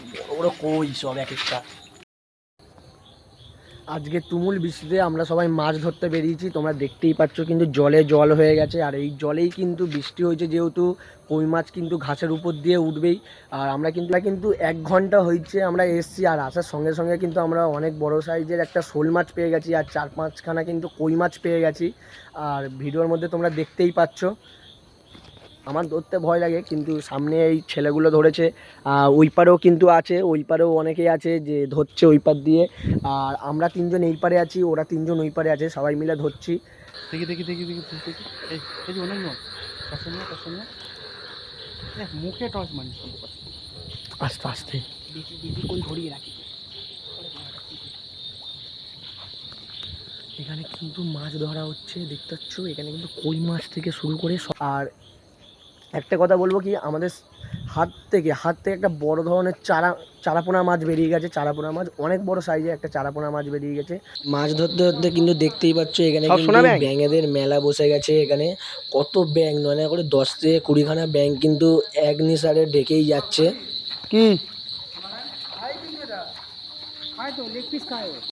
বড় বড় কই সব এক একটা। আজকে তুমুল বৃষ্টিতে আমরা সবাই মাছ ধরতে বেরিয়েছি, তোমরা দেখতেই পাচ্ছ কিন্তু জলে জল হয়ে গেছে। আর এই জলেই কিন্তু বৃষ্টি হয়েছে, যেহেতু কই মাছ কিন্তু ঘাসের উপর দিয়ে উঠবেই। আর আমরা কিন্তু 1 ঘন্টা হয়েছে আমরা এসছি, আর আসার সঙ্গে সঙ্গে কিন্তু আমরা অনেক বড় সাইজের একটা শোল মাছ পেয়ে গেছি, আর 4-5খানা কিন্তু কই মাছ পেয়ে গেছি। আর ভিডিওর মধ্যে তোমরা দেখতেই পাচ্ছ। আমার ধরতে ভয় লাগে, কিন্তু সামনে এই ছেলেগুলো ধরেছে। ওই পারেও কিন্তু আছে, ওই পারেও অনেকেই আছে যে ধরছে ওই পার দিয়ে। আর আমরা 3জন এই পারে আছি, ওরা 3জন ওই পারে আছে, সবাই মিলে ধরছি। দেখি দেখি দেখি দেখি দেখি এই যে অনেক নয়, মুখে টস মারিস আস্তে আস্তে বেশি বেশি করে ধরিয়ে রাখি। এখানে কিন্তু মাছ ধরা হচ্ছে, দেখতে পাচ্ছ এখানে কিন্তু কই মাছ থেকে শুরু করে। আর একটা কথা বলবো কি, আমাদের হাত থেকে একটা বড় ধরনের চারাপোনা মাছ বেরিয়ে গেছে। চারাপোনা মাছ অনেক বড় সাইজের একটা চারাপোনা মাছ বেরিয়ে গেছে। মাছ ধরতে ধরতে কিন্তু দেখতেই পাচ্ছ এখানে কিন্তু ব্যাঙেদের মেলা বসে গেছে। এখানে কত ব্যাঙ, নয় করে 10 থেকে 20খানা ব্যাঙ কিন্তু এক নিঃশ্বাসে ডেকেই যাচ্ছে। কি